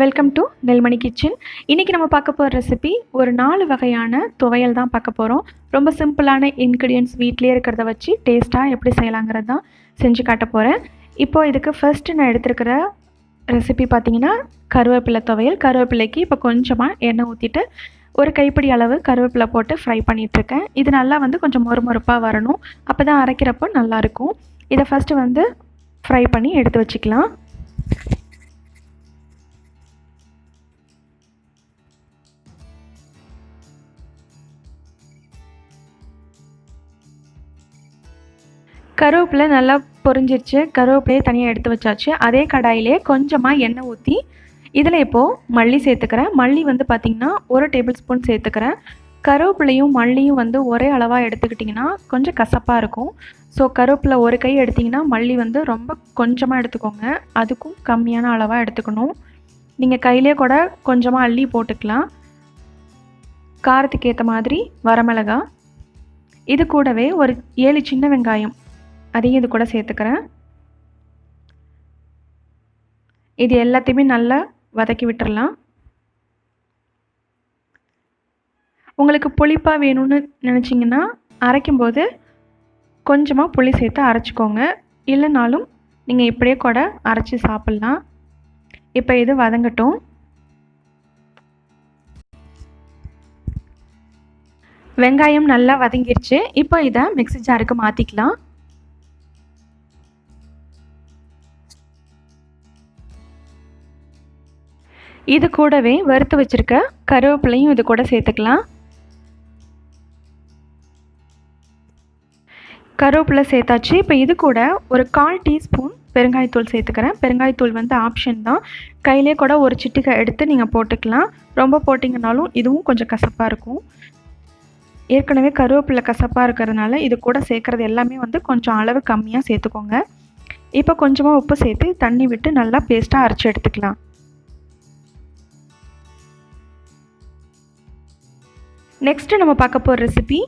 Welcome to Nelmani kitchen. இன்றைக்கி நம்ம பார்க்க போகிற ரெசிபி ஒரு 4 வகையான துவையல் தான் பார்க்க போகிறோம். ரொம்ப சிம்பிளான இன்க்ரீடியன்ட்ஸ் வீட்டிலே இருக்கிறத வச்சு டேஸ்ட்டாக எப்படி செய்யலாங்கிறது தான் செஞ்சு காட்ட போகிறேன். இப்போது இதுக்கு ஃபஸ்ட்டு நான் எடுத்துருக்கிற ரெசிபி பார்த்திங்கன்னா கருவேப்பிலை துவையல். கருவேப்பிலைக்கு இப்போ கொஞ்சமாக எண்ணெய் ஊற்றிட்டு ஒரு கைப்பிடி அளவு கருவேப்பிலை போட்டு ஃப்ரை பண்ணிகிட்ருக்கேன். இது நல்லா கொஞ்சம் மொறுமொறுப்பாக வரணும், அப்போ தான் அரைக்கிறப்போ நல்லாயிருக்கும். இதை ஃபஸ்ட்டு ஃப்ரை பண்ணி எடுத்து வச்சுக்கலாம். கருவேப்பிலை நல்லா பொரிஞ்சிருச்சு. கருவேப்பிலையை தனியாக எடுத்து வச்சாச்சு. அதே கடாயிலே கொஞ்சமாக எண்ணெய் ஊற்றி இதில் இப்போது மல்லி சேர்த்துக்கிறேன். மல்லி பார்த்திங்கன்னா 1 டேபிள் ஸ்பூன் சேர்த்துக்கிறேன். கருவேப்பிலையும் மல்லியும் ஒரே அளவாக எடுத்துக்கிட்டிங்கன்னா கொஞ்சம் கசப்பாக இருக்கும். ஸோ கருவேப்பிலை ஒரு கை எடுத்திங்கன்னா மல்லி ரொம்ப கொஞ்சமாக எடுத்துக்கோங்க. அதுக்கும் கம்மியான அளவாக எடுத்துக்கணும். நீங்கள் கையிலே கூட கொஞ்சமாக அள்ளி போட்டுக்கலாம். காரத்துக்கு ஏற்ற மாதிரி வரமிளகா, இது கூடவே ஒரு 7 சின்ன வெங்காயம் அதையும் இது கூட சேர்த்துக்கிறேன். இது எல்லாத்தையுமே நல்லா வதக்கி விட்டுறலாம். உங்களுக்கு புளிப்பாக வேணும்னு நினச்சிங்கன்னா அரைக்கும்போது கொஞ்சமாக புளி சேர்த்து அரைச்சிக்கோங்க. இல்லைனாலும் நீங்கள் இப்படியே கூட அரைச்சி சாப்பிட்லாம். இப்போ இது வதங்கட்டும். வெங்காயம் நல்லா வதங்கிருச்சு. இப்போ இதை மிக்ஸி ஜாருக்கு மாற்றிக்கலாம். இது கூடவே வறுத்து வச்சுருக்க கருவேப்பிலையும் இது கூட சேர்த்துக்கலாம். கருவேப்பிலை சேர்த்தாச்சு. இப்போ இது கூட ஒரு 1/4 டீஸ்பூன் பெருங்காயத்தூள் சேர்த்துக்கிறேன். பெருங்காயத்தூள் ஆப்ஷன் தான். கையிலே கூட ஒரு சிட்டிகை எடுத்து நீங்கள் போட்டுக்கலாம். ரொம்ப போட்டிங்கனாலும் இதுவும் கொஞ்சம் கசப்பாக இருக்கும். ஏற்கனவே கருவேப்பிலை கசப்பாக இருக்கிறதுனால இது கூட சேர்க்குறது எல்லாமே கொஞ்சம் அளவு கம்மியாக சேர்த்துக்கோங்க. இப்போ கொஞ்சமாக உப்பு சேர்த்து தண்ணி விட்டு நல்லா பேஸ்ட்டாக அரைச்சி எடுத்துக்கலாம். நெக்ஸ்ட்டு நம்ம பார்க்க போகிற ரெசிபி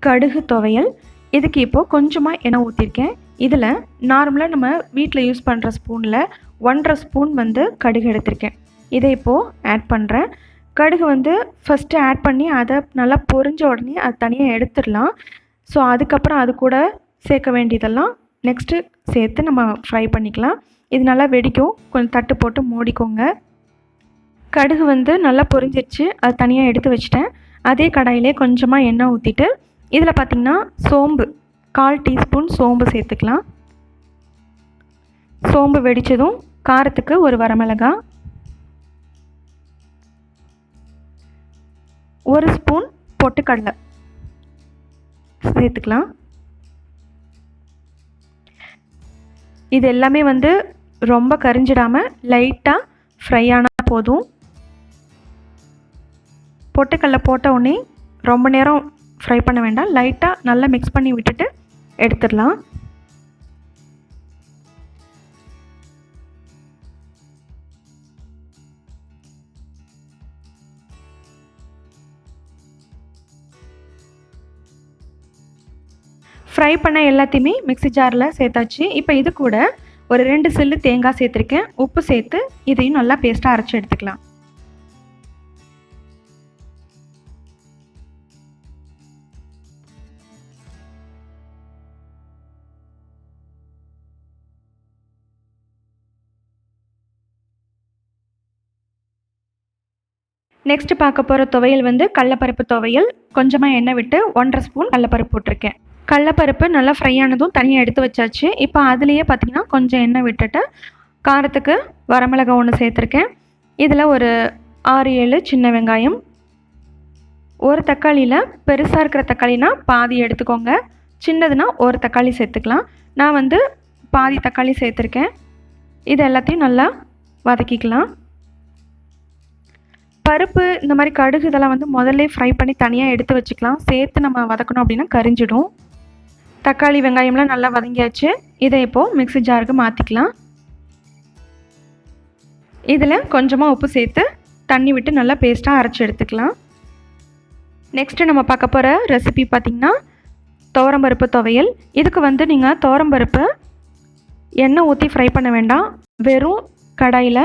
கடுகு துவையல். இதுக்கு இப்போது கொஞ்சமாக எண்ணெய் ஊற்றிருக்கேன். இதில் நார்மலாக நம்ம வீட்டில் யூஸ் பண்ணுற ஸ்பூனில் 1.5 ஸ்பூன் கடுகு எடுத்திருக்கேன். இதை இப்போது ஆட் பண்ணுறேன். கடுகு ஃபஸ்ட்டு ஆட் பண்ணி அதை நல்லா பொரிஞ்ச உடனே அது தனியாக எடுத்துடலாம். ஸோ அதுக்கப்புறம் அது கூட சேர்க்க வேண்டியதெல்லாம் நெக்ஸ்ட்டு சேர்த்து நம்ம ஃப்ரை பண்ணிக்கலாம். இது நல்லா வெடிக்கும். கொஞ்சம் தட்டு போட்டு மூடிக்கோங்க. கடுகு நல்லா பொரிஞ்சிருச்சு. அது தனியாக எடுத்து வச்சுட்டேன். அதே கடாயிலே கொஞ்சமாக எண்ணெய் ஊற்றிட்டு இதில் பார்த்திங்கன்னா சோம்பு 1/4 டீஸ்பூன் சோம்பு சேர்த்துக்கலாம். சோம்பு வெடித்ததும் காரத்துக்கு ஒரு வரமிளகா, 1 ஸ்பூன் பொட்டுக்கடலை சேர்த்துக்கலாம். இது எல்லாமே ரொம்ப கரிஞ்சிடாமல் லைட்டாக ஃப்ரை ஆனால் போதும். பொட்டுக்கடலை போட்ட உடனே ரொம்ப நேரம் ஃப்ரை பண்ண வேண்டாம். லைட்டாக நல்லா மிக்ஸ் பண்ணி விட்டுட்டு எடுத்துடலாம். ஃப்ரை பண்ண எல்லாத்தையுமே மிக்ஸி ஜாரில் சேர்த்தாச்சு. இப்போ இது கூட ஒரு 2 சில்லு தேங்காய் சேர்த்துருக்கேன். உப்பு சேர்த்து இதையும் நல்லா பேஸ்ட்டாக அரைச்சி எடுத்துக்கலாம். நெக்ஸ்ட்டு பார்க்க போகிற துவையல் கடலப்பருப்பு துவையல். கொஞ்சமாக எண்ணெய் விட்டு 1.5 ஸ்பூன் கடலப்பருப்பு போட்டிருக்கேன். கடலப்பருப்பு நல்லா ஃப்ரை ஆனதும் தனியாக எடுத்து வச்சாச்சு. இப்போ அதுலேயே பார்த்திங்கன்னா கொஞ்சம் எண்ணெய் விட்டுட்டு காரத்துக்கு வரமிளகா 1 சேர்த்துருக்கேன். இதில் ஒரு 6-7 சின்ன வெங்காயம், ஒரு தக்காளியில் பெருசாக இருக்கிற தக்காளினா பாதி எடுத்துக்கோங்க, சின்னதுன்னா ஒரு தக்காளி சேர்த்துக்கலாம். நான் பாதி தக்காளி சேர்த்துருக்கேன். இது எல்லாத்தையும் நல்லா வதக்கிக்கலாம். பருப்பு இந்த மாதிரி கடுகு இதெல்லாம் முதல்ல ஃப்ரை பண்ணி தனியாக எடுத்து வச்சுக்கலாம். சேர்த்து நம்ம வதக்கணும் அப்படின்னா கரிஞ்சிடும். தக்காளி வெங்காயம்லாம் நல்லா வதங்கியாச்சு. இதை இப்போது மிக்ஸி ஜாருக்கு மாற்றிக்கலாம். இதில் கொஞ்சமாக உப்பு சேர்த்து தண்ணி விட்டு நல்லா பேஸ்ட்டாக அரைச்சி எடுத்துக்கலாம். நெக்ஸ்ட்டு நம்ம பார்க்க போகிற ரெசிபி பார்த்திங்கன்னா துவரம்பருப்பு துவையல். இதுக்கு நீங்கள் துவரம்பருப்பு எண்ணெய் ஊற்றி ஃப்ரை பண்ண வேண்டாம். வெறும் கடாயில்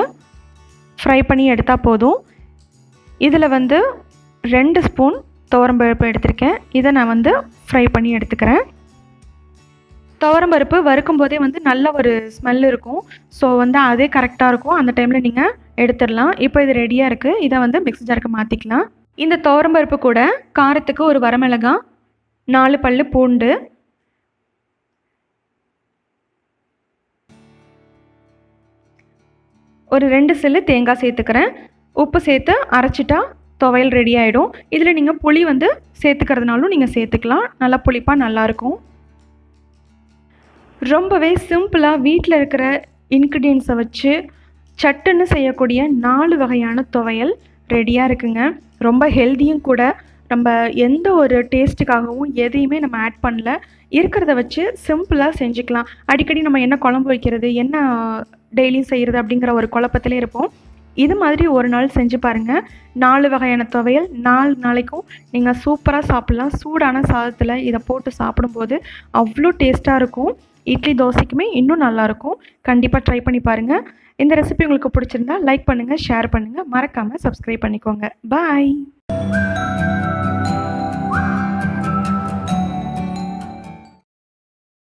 ஃப்ரை பண்ணி எடுத்தால் போதும். இதில் வந்து 2 ஸ்பூன் துவரம்பருப்பு எடுத்திருக்கேன். இதை நான் வந்து ஃப்ரை பண்ணி எடுத்துக்கிறேன். துவரம்பருப்பு வறுக்கும் போதே வந்து நல்ல ஒரு ஸ்மெல் இருக்கும். ஸோ வந்து அதே கரெக்டாக இருக்கும். அந்த டைமில் நீங்கள் எடுத்துடலாம். இப்போ இது ரெடியாக இருக்குது. இதை வந்து மிக்ஸி ஜாருக்கு மாற்றிக்கலாம். இந்த துவரம்பருப்பு கூட காரத்துக்கு ஒரு வரமிளகாய், 4 பல்லு பூண்டு, ஒரு 2 சில்லு தேங்காய் சேர்த்துக்கிறேன். உப்பு சேர்த்து அரைச்சிட்டா துவையல் ரெடி ஆகிடும். இதில் நீங்கள் புளி வந்து சேர்த்துக்கிறதுனாலும் நீங்கள் சேர்த்துக்கலாம். நல்லா புளிப்பாக நல்லாயிருக்கும். ரொம்பவே சிம்பிளாக வீட்டில் இருக்கிற இன்க்ரீடியன்ஸை வச்சு சட்டுன்னு செய்யக்கூடிய 4 வகையான துவையல் ரெடியாக இருக்குங்க. ரொம்ப ஹெல்த்தியும் கூட. நம்ம எந்த ஒரு டேஸ்ட்டுக்காகவும் எதையுமே நம்ம ஆட் பண்ணல. இருக்கிறத வச்சு சிம்பிளாக செஞ்சுக்கலாம். அடிக்கடி நம்ம என்ன குழம்பு வைக்கிறது, என்ன டெய்லியும் செய்கிறது அப்படிங்கிற ஒரு குழப்பத்திலே இருப்போம். இது மாதிரி ஒரு நாள் செஞ்சு பாருங்கள். 4 வகையான துவையல் 4 நாளைக்கும் நீங்கள் சூப்பராக சாப்பிட்லாம். சூடான சாதத்தில் இதை போட்டு சாப்பிடும்போது அவ்வளோ டேஸ்ட்டாக இருக்கும். இட்லி தோசைக்குமே இன்னும் நல்லாயிருக்கும். கண்டிப்பாக ட்ரை பண்ணி பாருங்கள். இந்த ரெசிபி உங்களுக்கு பிடிச்சிருந்தா லைக் பண்ணுங்கள், ஷேர் பண்ணுங்கள், மறக்காமல் சப்ஸ்கிரைப் பண்ணிக்கோங்க. பாய்.